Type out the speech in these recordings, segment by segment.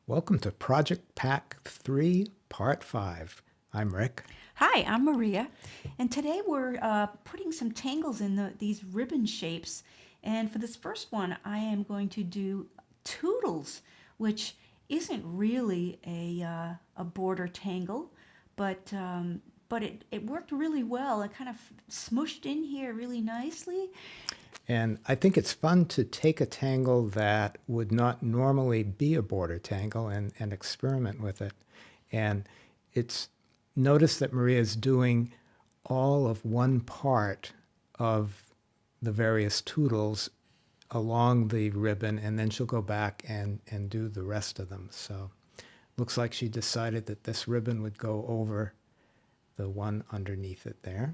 Welcome to Project Pack 3, Part 5. I'm Rick. Hi, I'm Maria, and today we're putting some tangles in these ribbon shapes. And for this first one, I am going to do toodles, which isn't really a border tangle, but it worked really well. It kind of smushed in here really nicely. And I think it's fun to take a tangle that would not normally be a border tangle and experiment with it. And it's notice that Maria is doing all of one part of the various toodles along the ribbon, and then she'll go back and do the rest of them. So looks like she decided that this ribbon would go over the one underneath it there.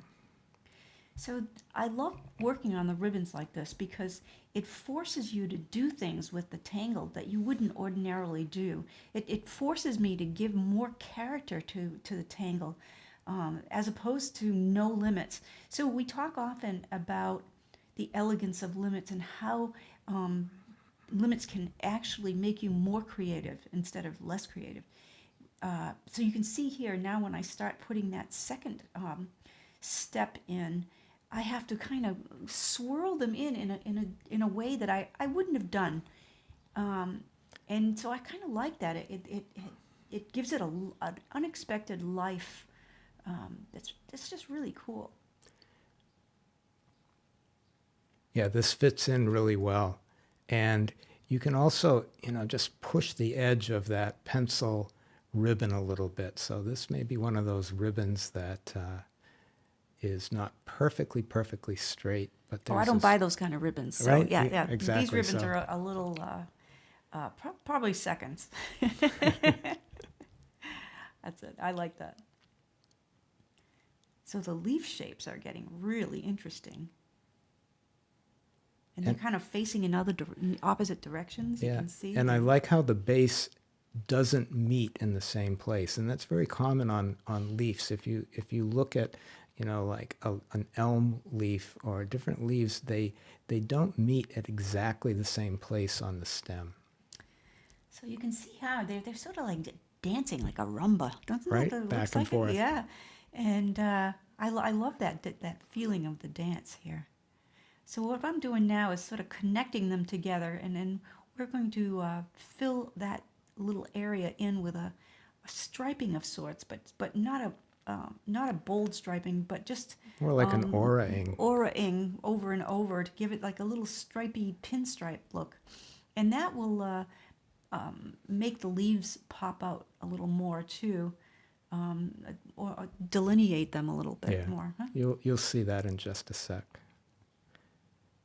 So I love working on the ribbons like this because it forces you to do things with the tangle that you wouldn't ordinarily do. It forces me to give more character to the tangle as opposed to no limits. So we talk often about the elegance of limits and how limits can actually make you more creative instead of less creative. So you can see here now when I start putting that second step in, I have to kind of swirl them in a way that I wouldn't have done, and so I kind of like that. It gives it an unexpected life. That's just really cool. Yeah, this fits in really well. And you can also, just push the edge of that pencil ribbon a little bit. So this may be one of those ribbons that is not perfectly straight, but Oh, I there's don't this, buy those kind of ribbons. So right? yeah, yeah, these Exactly. ribbons So, are a little probably seconds. That's it. I like that. So the leaf shapes are getting really interesting. And they're and kind of facing in opposite directions. You yeah, can see. and I like how the base doesn't meet in the same place, and that's very common on leaves. If you look at, like an elm leaf or different leaves, they don't meet at exactly the same place on the stem, So you can see how they're sort of like dancing like a rumba. Doesn't that right? what it looks Back and like it? forth. Yeah. And I love that feeling of the dance here. So what I'm doing now is sort of connecting them together, and then we're going to fill that little area in with a striping of sorts, but not a bold striping, but just More like an aura-ing. aura-ing over and over to give it like a little stripy pinstripe look, and that will make the leaves pop out a little more too, or delineate them a little bit Yeah, more. Huh? you'll see that in just a sec.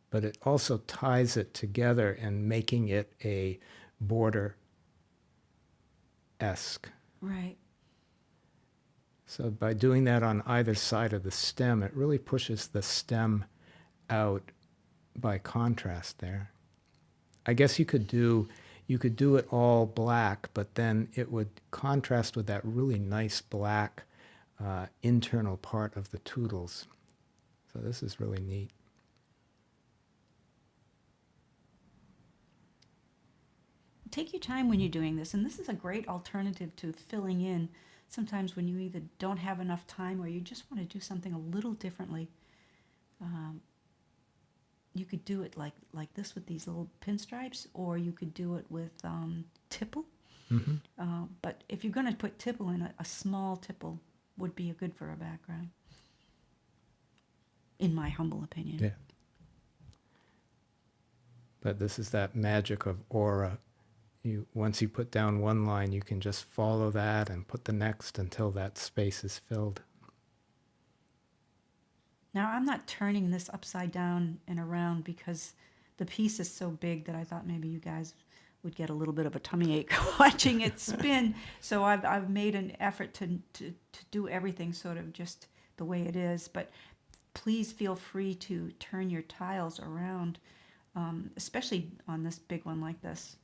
But it also ties it together and making it a border-esque. Right. So by doing that on either side of the stem, it really pushes the stem out by contrast there. I guess you could do it all black, but then it would contrast with that really nice black internal part of the toodles. So this is really neat. Take your time when you're doing this, and this is a great alternative to filling in sometimes when you either don't have enough time or you just want to do something a little differently. Um, you could do it like this with these little pinstripes, or you could do it with tipple. Mm-hmm. But if you're going to put tipple in, a small tipple would be good for a background, in my humble opinion. Yeah. But this is that magic of aura. Once you put down one line, you can just follow that and put the next until that space is filled. Now, I'm not turning this upside down and around because the piece is so big that I thought maybe you guys would get a little bit of a tummy ache watching it spin. So I've made an effort to do everything sort of just the way it is. But please feel free to turn your tiles around, especially on this big one like this.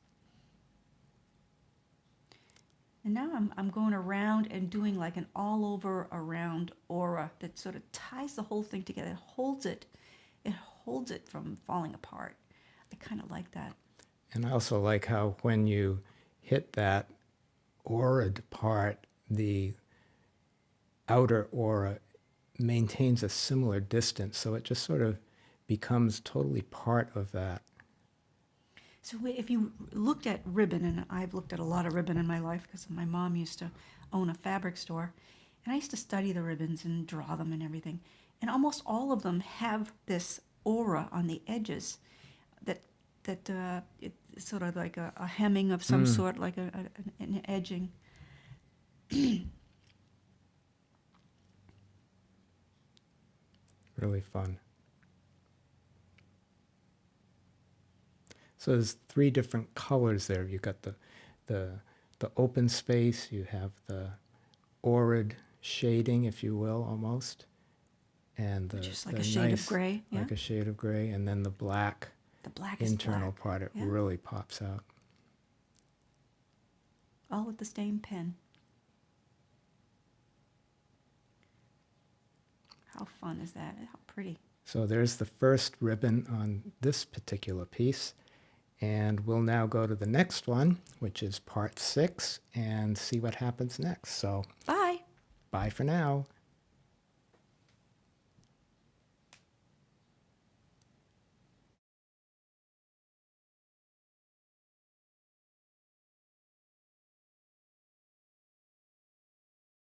And now I'm going around and doing like an all over around aura that sort of ties the whole thing together. It holds it from falling apart. I kind of like that. And I also like how when you hit that, aura'd part, the outer aura maintains a similar distance, so it just sort of becomes totally part of that. So if you looked at ribbon, and I've looked at a lot of ribbon in my life because my mom used to own a fabric store, and I used to study the ribbons and draw them and everything, and almost all of them have this aura on the edges that it's sort of like a hemming of some sort, like an edging. Really fun. So there's three different colors there. You've got the open space, you have the aura'd shading, if you will, almost, and Just like a shade of gray, yeah? like a shade of gray, and then the black The black is internal black, part. It yeah. really pops out. All with the same pen. How fun is that? How pretty. So there's the first ribbon on this particular piece. And we'll now go to the next one, which is part 6, and see what happens next. So Bye. bye for now.